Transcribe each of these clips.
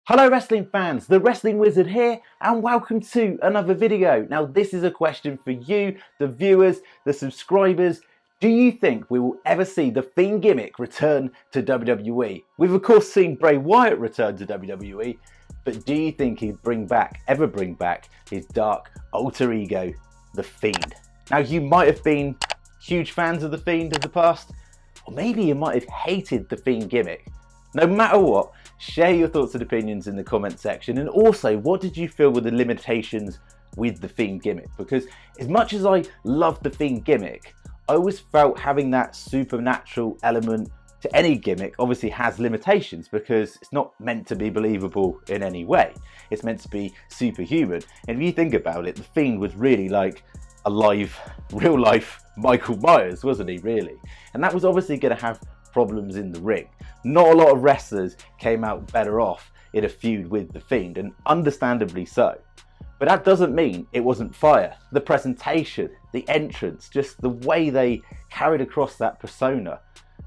Hello wrestling fans, the Wrestling Wizard here, and welcome to another video. Now this is a question for you, the viewers, the subscribers. Do you think we will ever see the Fiend Gimmick return to WWE? We've of course seen Bray Wyatt return to WWE, but do you think he'd ever bring back his dark alter ego, the Fiend? Now you might have been huge fans of the Fiend of the past, or maybe you might have hated the Fiend Gimmick. No matter what, share your thoughts and opinions in the comment section, and also what did you feel were the limitations with the Fiend Gimmick? Because as much as I love the Fiend Gimmick, I always felt having that supernatural element to any gimmick obviously has limitations, because it's not meant to be believable in any way. It's meant to be superhuman, and if you think about it, the Fiend was really like a real life Michael Myers, wasn't he, really? And that was obviously going to have problems in the ring. Not a lot of wrestlers came out better off in a feud with the Fiend, and understandably so. But that doesn't mean it wasn't fire. The presentation, the entrance, just the way they carried across that persona,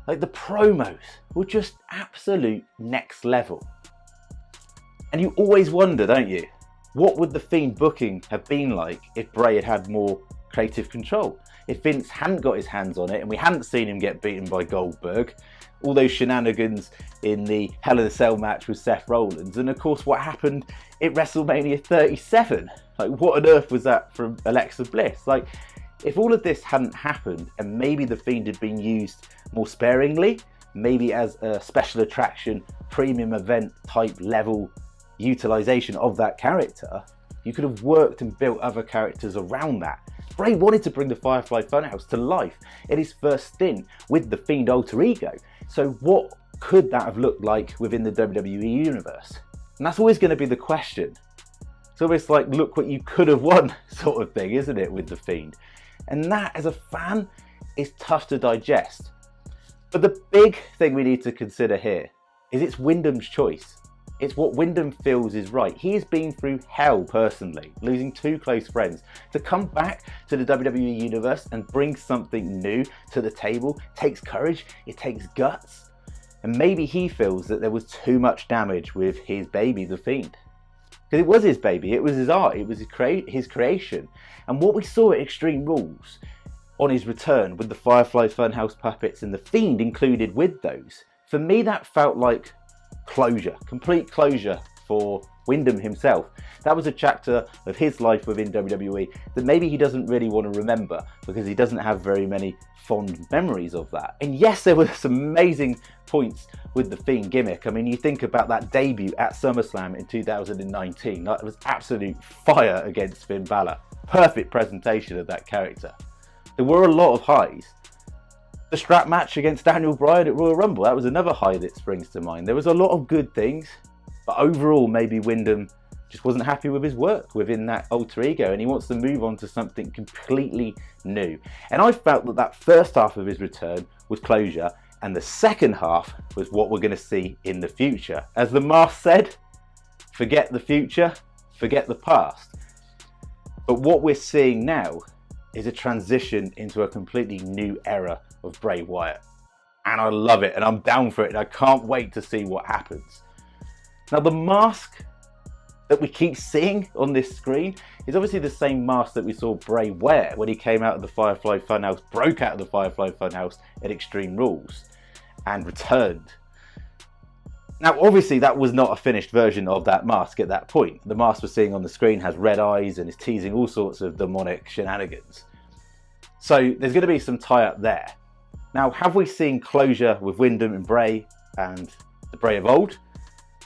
like the promos were just absolute next level. And you always wonder, don't you, what would the Fiend booking have been like if Bray had had more creative control? If Vince hadn't got his hands on it and we hadn't seen him get beaten by Goldberg, all those shenanigans in the Hell in a Cell match with Seth Rollins, and of course what happened at WrestleMania 37. Like, what on earth was that from Alexa Bliss? Like, if all of this hadn't happened and maybe the Fiend had been used more sparingly, maybe as a special attraction, premium event type level utilization of that character, you could have worked and built other characters around that. Bray wanted to bring the Firefly Funhouse to life in his first stint with the Fiend alter ego. So what could that have looked like within the WWE universe? And that's always going to be the question. It's almost like, look what you could have won sort of thing, isn't it, with the Fiend? And that, as a fan, is tough to digest. But the big thing we need to consider here is it's Wyndham's choice. It's what Wyndham feels is right. He has been through hell personally, losing two close friends. To come back to the WWE universe and bring something new to the table takes courage, it takes guts. And maybe he feels that there was too much damage with his baby, the Fiend. Because it was his baby, it was his art, it was his creation. And what we saw at Extreme Rules on his return with the Firefly Funhouse puppets and the Fiend included with those, for me that felt like closure, complete closure for Wyndham himself. That was a chapter of his life within WWE that maybe he doesn't really want to remember, because he doesn't have very many fond memories of that. And yes, there were some amazing points with the Fiend gimmick. I mean, you think about that debut at SummerSlam in 2019, that was absolute fire against Finn Balor. Perfect presentation of that character. There were a lot of highs. The strap match against Daniel Bryan at Royal Rumble, that was another high that springs to mind. There was a lot of good things, but overall maybe Wyndham just wasn't happy with his work within that alter ego, and he wants to move on to something completely new. And I felt that that first half of his return was closure, and the second half was what we're going to see in the future. As the Mask said, forget the future, forget the past. But what we're seeing now is a transition into a completely new era of Bray Wyatt. And I love it, and I'm down for it, and I can't wait to see what happens. Now, the mask that we keep seeing on this screen is obviously the same mask that we saw Bray wear when he came out of the Firefly Funhouse, broke out of the Firefly Funhouse at Extreme Rules, and returned. Now, obviously, that was not a finished version of that mask at that point. The mask we're seeing on the screen has red eyes and is teasing all sorts of demonic shenanigans. So there's going to be some tie-up there. Now, have we seen closure with Wyndham and Bray and the Bray of old?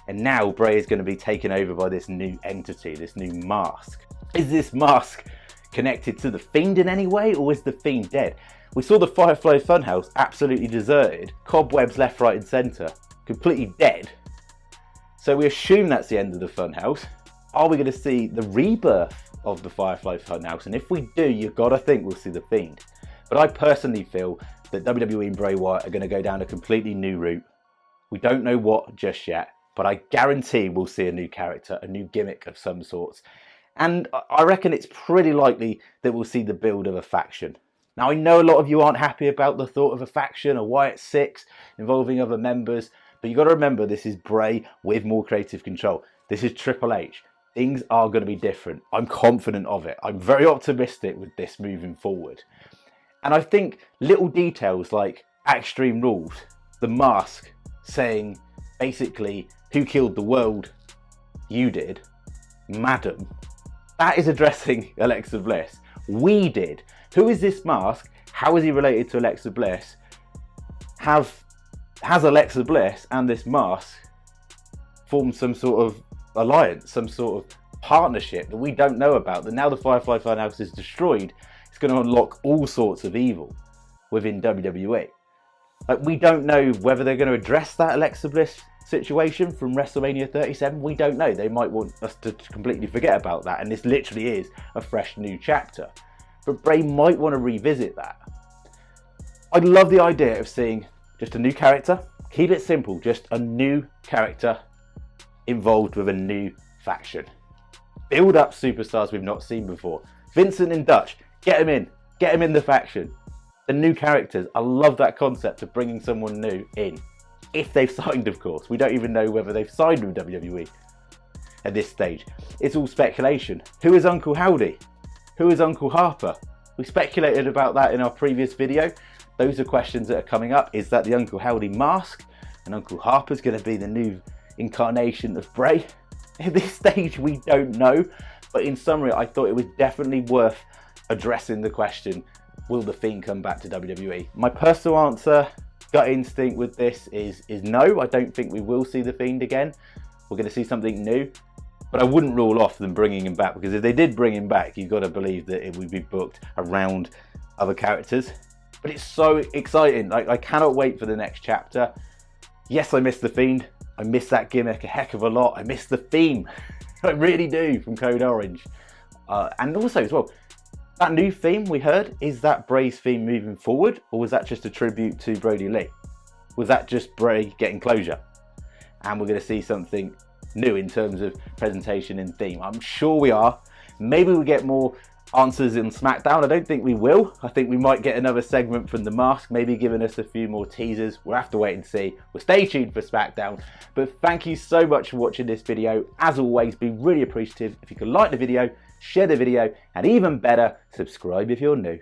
And now Bray is going to be taken over by this new entity, this new mask. Is this mask connected to the Fiend in any way, or is the Fiend dead? We saw the Firefly Funhouse absolutely deserted, cobwebs left, right and centre, completely dead. So we assume that's the end of the Funhouse. Are we going to see the rebirth of the Firefly Funhouse? And if we do, you've got to think we'll see the Fiend. But I personally feel that WWE and Bray Wyatt are going to go down a completely new route. We don't know what just yet, but I guarantee we'll see a new character, a new gimmick of some sorts. And I reckon it's pretty likely that we'll see the build of a faction. Now, I know a lot of you aren't happy about the thought of a faction, a Wyatt 6 involving other members, But you got to remember, this is Bray with more creative control. This is Triple H. Things are going to be different. I'm confident of it. I'm very optimistic with this moving forward. And I think little details like Extreme Rules, the mask saying basically, who killed the world? You did, madam. That is addressing Alexa Bliss. We did. Who is this mask? How is he related to Alexa Bliss? Has Alexa Bliss and this mask formed some sort of alliance, some sort of partnership that we don't know about? That now the Firefly Funhouse is destroyed, it's going to unlock all sorts of evil within WWE. Like, we don't know whether they're going to address that Alexa Bliss situation from WrestleMania 37. We don't know. They might want us to completely forget about that, and this literally is a fresh new chapter. But Bray might want to revisit that. I love the idea of seeing just a new character. Keep it simple, just a new character involved with a new faction. Build up superstars we've not seen before. Vincent and Dutch, get him in the faction. The new characters, I love that concept of bringing someone new in. If they've signed, of course. We don't even know whether they've signed with WWE at this stage. It's all speculation. Who is Uncle Howdy? Who is Uncle Harper? We speculated about that in our previous video. Those are questions that are coming up. Is that the Uncle Howdy mask? And Uncle Harper's going to be the new incarnation of Bray? At this stage, we don't know. But in summary, I thought it was definitely worth addressing the question, will The Fiend come back to WWE? My personal answer, gut instinct with this is no. I don't think we will see The Fiend again. We're going to see something new. But I wouldn't rule off them bringing him back, because if they did bring him back, you've got to believe that it would be booked around other characters. But it's so exciting. I cannot wait for the next chapter. Yes, I miss The Fiend. I miss that gimmick a heck of a lot. I miss the theme. I really do, from Code Orange. And also as well, that new theme we heard, is that Bray's theme moving forward, or was that just a tribute to Brody Lee? Was that just Bray getting closure? And we're going to see something new in terms of presentation and theme. I'm sure we are. Maybe we get more answers in SmackDown. I don't think we will. I think we might get another segment from The Mask, maybe giving us a few more teasers. We'll have to wait and see. Well, stay tuned for SmackDown. But thank you so much for watching this video. As always, be really appreciative if you could like the video, share the video, and even better, subscribe if you're new.